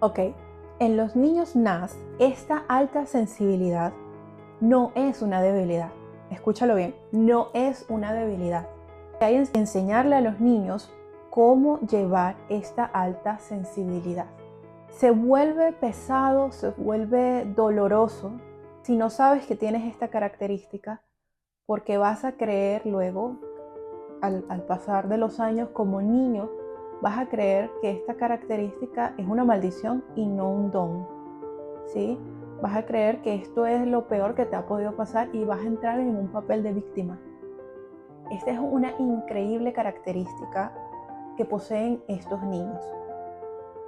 Ok, en los niños NAS, esta alta sensibilidad no es una debilidad. Escúchalo bien, no es una debilidad. Hay que enseñarle a los niños cómo llevar esta alta sensibilidad. Se vuelve pesado, se vuelve doloroso si no sabes que tienes esta característica, porque vas a creer luego, al pasar de los años como niño, vas a creer que esta característica es una maldición y no un don, ¿sí? Vas a creer que esto es lo peor que te ha podido pasar y vas a entrar en un papel de víctima. Esta es una increíble característica que poseen estos niños,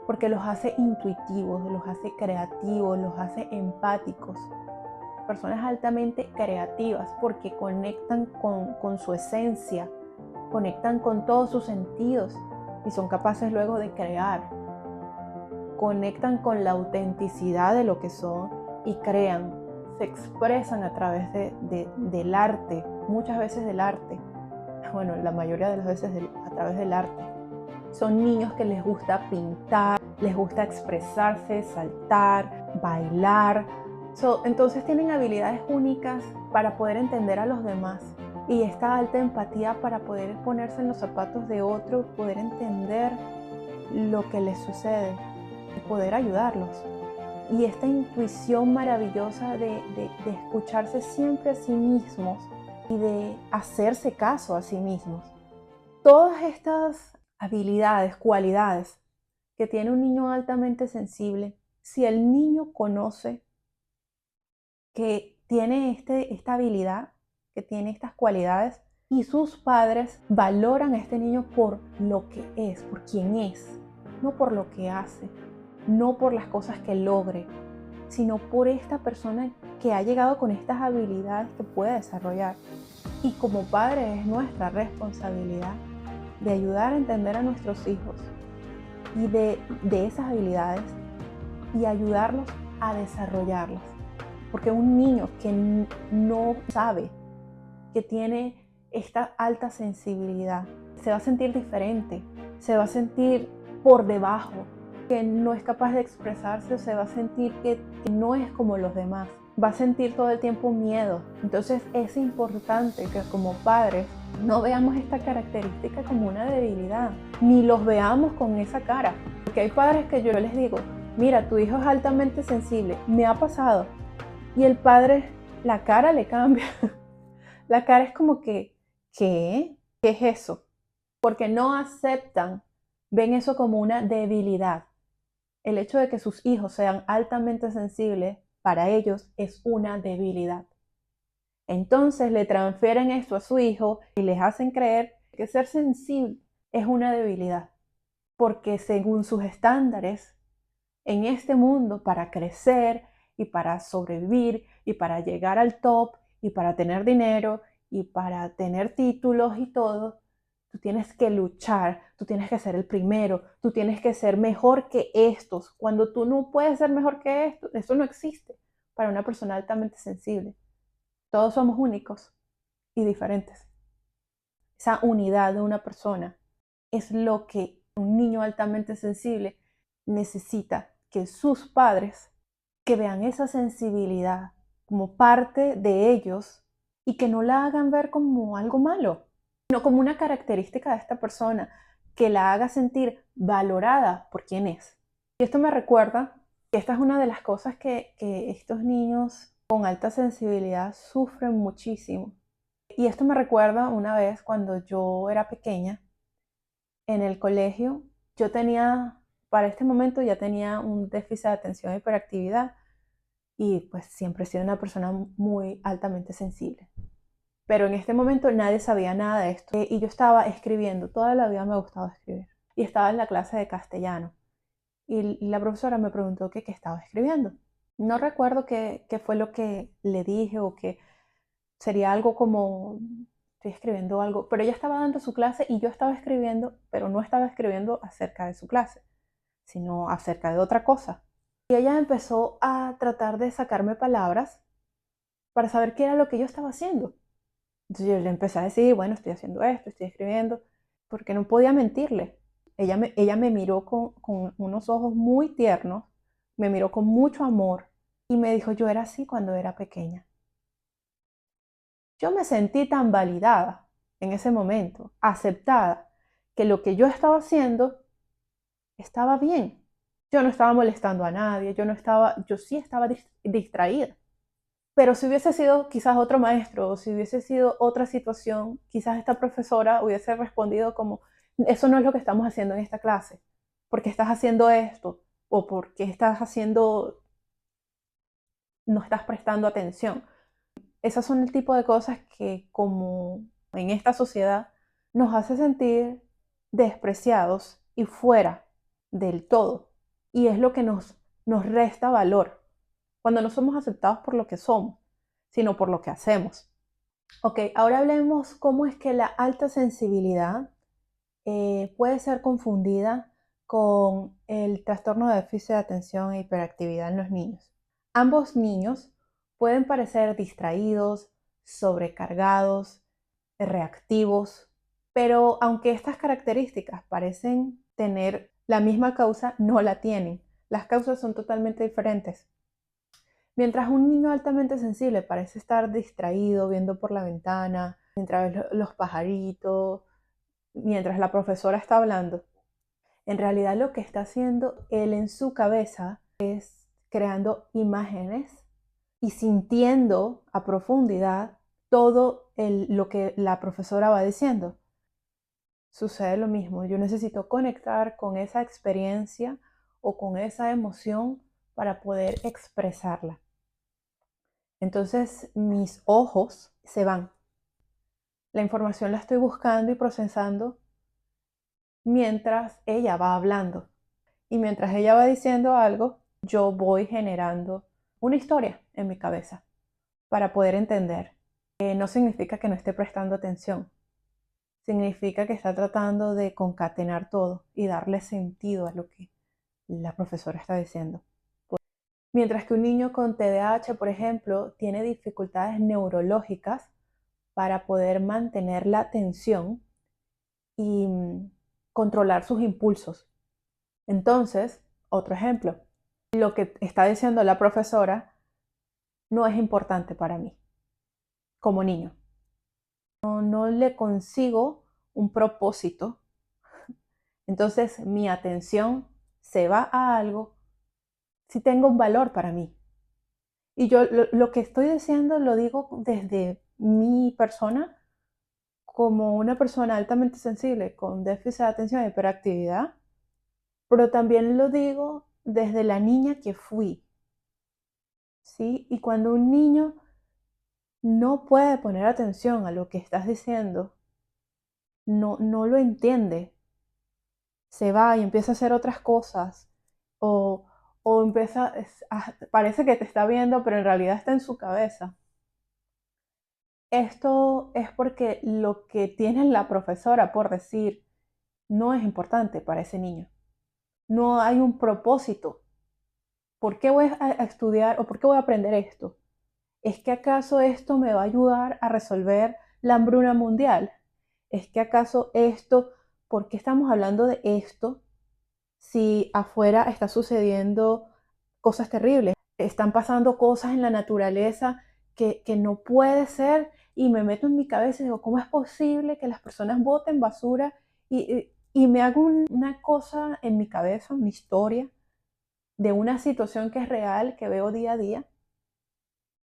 porque los hace intuitivos, los hace creativos, los hace empáticos. Personas altamente creativas porque conectan con su esencia, conectan con todos sus sentidos y son capaces luego de crear. Conectan con la autenticidad de lo que son y crean, se expresan a través del arte, muchas veces del arte, bueno, la mayoría de las veces a través del arte. Son niños que les gusta pintar, les gusta expresarse, saltar, bailar. Entonces tienen habilidades únicas para poder entender a los demás y esta alta empatía para poder ponerse en los zapatos de otro, poder entender lo que les sucede y poder ayudarlos. Y esta intuición maravillosa de escucharse siempre a sí mismos y de hacerse caso a sí mismos. Todas estas habilidades, cualidades que tiene un niño altamente sensible, si el niño conoce que tiene esta habilidad, que tiene estas cualidades, y sus padres valoran a este niño por lo que es, por quién es, no por lo que hace, no por las cosas que logre, sino por esta persona que ha llegado con estas habilidades que puede desarrollar. Y como padre es nuestra responsabilidad de ayudar a entender a nuestros hijos y de esas habilidades y ayudarlos a desarrollarlas. Porque un niño que no sabe que tiene esta alta sensibilidad se va a sentir diferente, se va a sentir por debajo, que no es capaz de expresarse, se va a sentir que no es como los demás, va a sentir todo el tiempo miedo. Entonces es importante que como padres no veamos esta característica como una debilidad, ni los veamos con esa cara. Porque hay padres que yo les digo, mira, tu hijo es altamente sensible, me ha pasado. Y el padre, la cara le cambia. La cara es como que, ¿qué? ¿Qué es eso? Porque no aceptan, ven eso como una debilidad. El hecho de que sus hijos sean altamente sensibles, para ellos es una debilidad. Entonces le transfieren esto a su hijo y les hacen creer que ser sensible es una debilidad. Porque según sus estándares, en este mundo, para crecer y para sobrevivir y para llegar al top y para tener dinero y para tener títulos y todo, tú tienes que luchar, tú tienes que ser el primero, tú tienes que ser mejor que estos. Cuando tú no puedes ser mejor que esto, eso no existe para una persona altamente sensible. Todos somos únicos y diferentes. Esa unidad de una persona es lo que un niño altamente sensible necesita, que sus padres que vean esa sensibilidad como parte de ellos y que no la hagan ver como algo malo, sino como una característica de esta persona, que la haga sentir valorada por quien es. Y esto me recuerda que esta es una de las cosas que estos niños con alta sensibilidad sufren muchísimo. Y esto me recuerda una vez cuando yo era pequeña, en el colegio, yo tenía, para este momento ya tenía un déficit de atención e hiperactividad y pues siempre he sido una persona muy altamente sensible. Pero en este momento nadie sabía nada de esto y yo estaba escribiendo, toda la vida me ha gustado escribir. Y estaba en la clase de castellano y la profesora me preguntó qué estaba escribiendo. No recuerdo qué fue lo que le dije o que sería algo como estoy escribiendo algo, pero ella estaba dando su clase y yo estaba escribiendo, pero no estaba escribiendo acerca de su clase, sino acerca de otra cosa. Y ella empezó a tratar de sacarme palabras para saber qué era lo que yo estaba haciendo. Entonces yo le empecé a decir, bueno, estoy haciendo esto, estoy escribiendo, porque no podía mentirle. Ella me miró con unos ojos muy tiernos, me miró con mucho amor y me dijo, yo era así cuando era pequeña. Yo me sentí tan validada en ese momento, aceptada, que lo que yo estaba haciendo estaba bien. Yo no estaba molestando a nadie, yo sí estaba distraída. Pero si hubiese sido quizás otro maestro o si hubiese sido otra situación, quizás esta profesora hubiese respondido como, eso no es lo que estamos haciendo en esta clase. ¿Por qué estás haciendo esto? ¿O por qué estás haciendo, no estás prestando atención? Esas son el tipo de cosas que como en esta sociedad nos hace sentir despreciados y fuera del todo. Y es lo que nos resta valor cuando no somos aceptados por lo que somos, sino por lo que hacemos. Ok, ahora hablemos cómo es que la alta sensibilidad puede ser confundida con el trastorno de déficit de atención e hiperactividad en los niños. Ambos niños pueden parecer distraídos, sobrecargados, reactivos, pero aunque estas características parecen tener la misma causa, no la tienen. Las causas son totalmente diferentes. Mientras un niño altamente sensible parece estar distraído viendo por la ventana, mientras ve los pajaritos, mientras la profesora está hablando, en realidad lo que está haciendo él en su cabeza es creando imágenes y sintiendo a profundidad todo lo que la profesora va diciendo. Sucede lo mismo, yo necesito conectar con esa experiencia o con esa emoción para poder expresarla. Entonces mis ojos se van. La información la estoy buscando y procesando mientras ella va hablando. Y mientras ella va diciendo algo, yo voy generando una historia en mi cabeza para poder entender. No significa que no esté prestando atención. Significa que está tratando de concatenar todo y darle sentido a lo que la profesora está diciendo. Mientras que un niño con TDAH, por ejemplo, tiene dificultades neurológicas para poder mantener la atención y controlar sus impulsos. Entonces, otro ejemplo, lo que está diciendo la profesora no es importante para mí como niño. No le consigo un propósito. Entonces mi atención se va a algo si tengo un valor para mí. Y yo lo que estoy diciendo lo digo desde mi persona como una persona altamente sensible con déficit de atención e hiperactividad, pero también lo digo desde la niña que fui, ¿sí? Y cuando un niño no puede poner atención a lo que estás diciendo, no lo entiende, se va y empieza a hacer otras cosas, o, o empieza, parece que te está viendo, pero en realidad está en su cabeza. Esto es porque lo que tiene la profesora por decir no es importante para ese niño. No hay un propósito. ¿Por qué voy a estudiar o por qué voy a aprender esto? ¿Es que acaso esto me va a ayudar a resolver la hambruna mundial? ¿Es que acaso esto, por qué estamos hablando de esto si afuera está sucediendo cosas terribles? Están pasando cosas en la naturaleza que no puede ser y me meto en mi cabeza y digo, ¿cómo es posible que las personas boten basura? Y me hago una cosa en mi cabeza, una historia de una situación que es real, que veo día a día,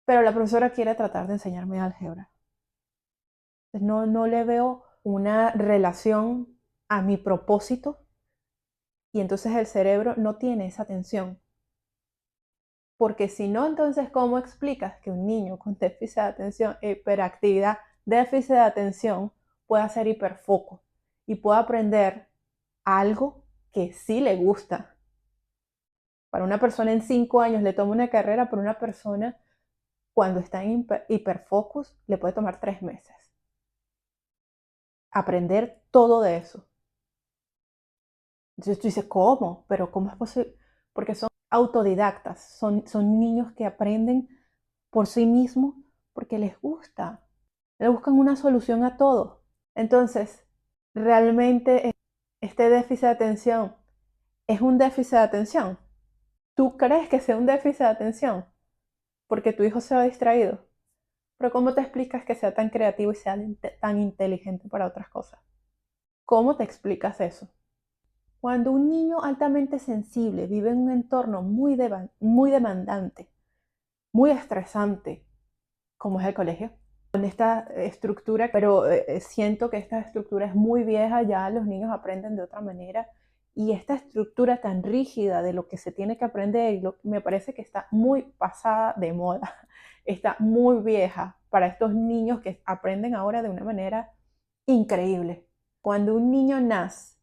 pero la profesora quiere tratar de enseñarme álgebra. No le veo una relación a mi propósito y entonces el cerebro no tiene esa atención. Porque si no, entonces, ¿cómo explicas que un niño con déficit de atención, hiperactividad, déficit de atención, pueda hacer hiperfoco y pueda aprender algo que sí le gusta? Para una persona en 5 años le toma una carrera, pero una persona cuando está en hiperfocus le puede tomar 3 meses. Aprender todo de eso. Entonces tú dices, ¿cómo? Pero ¿cómo es posible? Porque son autodidactas, son niños que aprenden por sí mismos porque les gusta. Le buscan una solución a todo. Entonces, realmente este déficit de atención es un déficit de atención. ¿Tú crees que sea un déficit de atención? Porque tu hijo se ha distraído. Pero ¿cómo te explicas que sea tan creativo y sea tan inteligente para otras cosas? ¿Cómo te explicas eso? Cuando un niño altamente sensible vive en un entorno muy demandante, muy estresante, como es el colegio, con esta estructura, pero siento que esta estructura es muy vieja, ya los niños aprenden de otra manera, y esta estructura tan rígida de lo que se tiene que aprender, me parece que está muy pasada de moda, está muy vieja para estos niños que aprenden ahora de una manera increíble. Cuando un niño nace,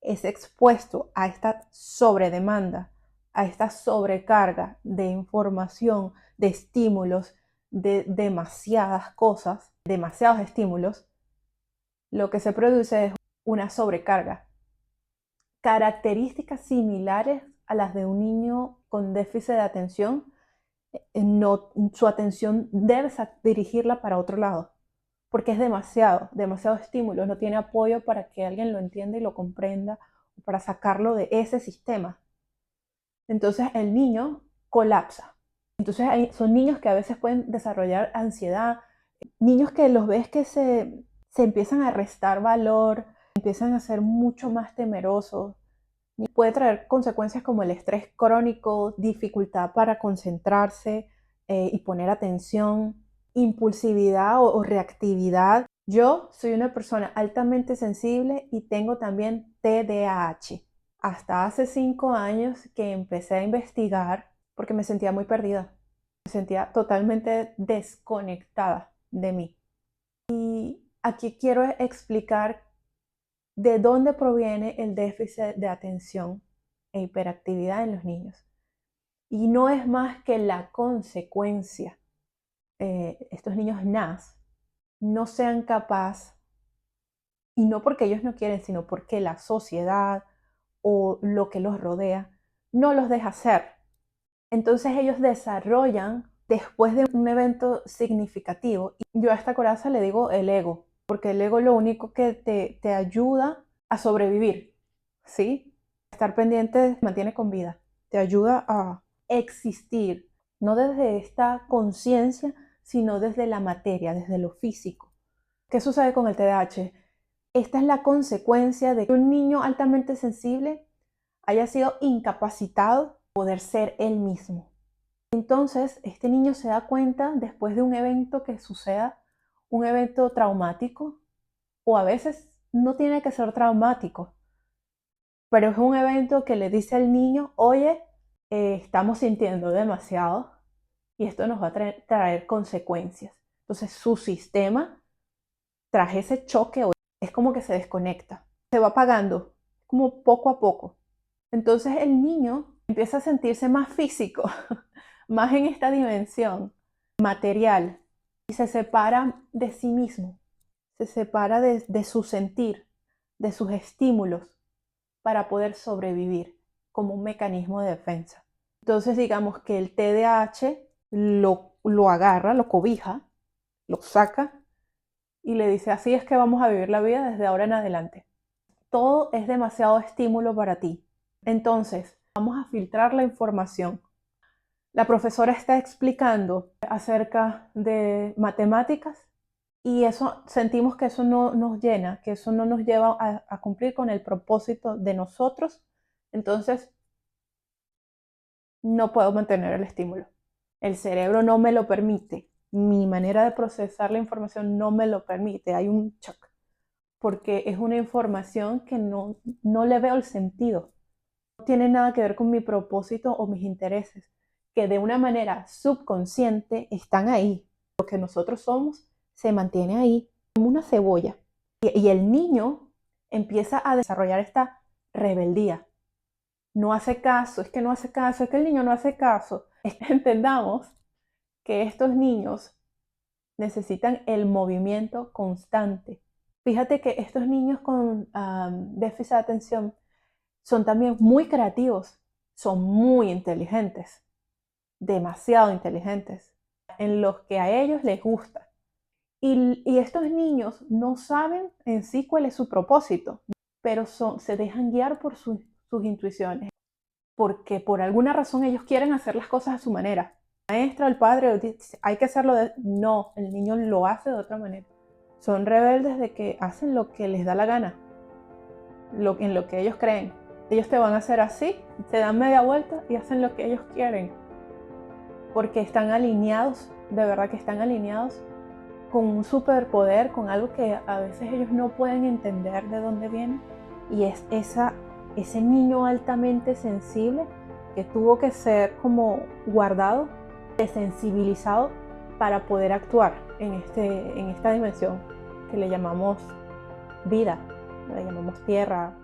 es expuesto a esta sobredemanda, a esta sobrecarga de información, de estímulos, de demasiadas cosas, demasiados estímulos, lo que se produce es una sobrecarga. Características similares a las de un niño con déficit de atención, su atención debe dirigirla para otro lado, porque es demasiado estímulo, no tiene apoyo para que alguien lo entienda y lo comprenda, para sacarlo de ese sistema. Entonces el niño colapsa. Entonces son niños que a veces pueden desarrollar ansiedad, niños que los ves que se empiezan a restar valor, empiezan a ser mucho más temerosos. Y puede traer consecuencias como el estrés crónico, dificultad para concentrarse y poner atención, impulsividad o reactividad. Yo soy una persona altamente sensible y tengo también TDAH. Hasta hace 5 años que empecé a investigar porque me sentía muy perdida. Me sentía totalmente desconectada de mí. Y aquí quiero explicar de dónde proviene el déficit de atención e hiperactividad en los niños. Y no es más que la consecuencia. Estos niños NAS no sean capaces, y no porque ellos no quieren, sino porque la sociedad o lo que los rodea no los deja hacer. Entonces ellos desarrollan después de un evento significativo. Yo a esta coraza le digo el ego, porque el ego lo único que te ayuda a sobrevivir, ¿sí? Estar pendiente te mantiene con vida, te ayuda a existir, no desde esta conciencia, sino desde la materia, desde lo físico. ¿Qué sucede con el TDAH? Esta es la consecuencia de que un niño altamente sensible haya sido incapacitado de poder ser él mismo. Entonces, este niño se da cuenta después de un evento que suceda, un evento traumático, o a veces no tiene que ser traumático, pero es un evento que le dice al niño, oye, estamos sintiendo demasiado y esto nos va a traer consecuencias. Entonces, su sistema, tras ese choque, es como que se desconecta, se va apagando, como poco a poco. Entonces el niño empieza a sentirse más físico, más en esta dimensión material, y se separa de sí mismo, se separa de su sentir, de sus estímulos, para poder sobrevivir como un mecanismo de defensa. Entonces digamos que el TDAH lo agarra, lo cobija, lo saca y le dice, así es que vamos a vivir la vida desde ahora en adelante. Todo es demasiado estímulo para ti. Entonces, vamos a filtrar la información. La profesora está explicando acerca de matemáticas y eso sentimos que eso no nos llena, que eso no nos lleva a cumplir con el propósito de nosotros. Entonces, no puedo mantener el estímulo. El cerebro no me lo permite. Mi manera de procesar la información no me lo permite. Hay un shock. Porque es una información que no le veo el sentido. No tiene nada que ver con mi propósito o mis intereses, que de una manera subconsciente están ahí. Lo que nosotros somos se mantiene ahí, como una cebolla. Y el niño empieza a desarrollar esta rebeldía. No hace caso, es que no hace caso, es que el niño no hace caso. Entendamos que estos niños necesitan el movimiento constante. Fíjate que estos niños con déficit de atención son también muy creativos, son muy inteligentes, demasiado inteligentes, en los que a ellos les gusta. Y estos niños no saben en sí cuál es su propósito. pero se dejan guiar por sus intuiciones, porque por alguna razón ellos quieren hacer las cosas a su manera. La maestra o el padre dice, hay que hacerlo no, el niño lo hace de otra manera. Son rebeldes de que hacen lo que les da la gana, en lo que ellos creen. Ellos te van a hacer así, te dan media vuelta y hacen lo que ellos quieren, porque están alineados, de verdad que están alineados con un superpoder, con algo que a veces ellos no pueden entender de dónde viene, y es ese niño altamente sensible que tuvo que ser como guardado, desensibilizado para poder actuar en esta dimensión que le llamamos vida, le llamamos tierra,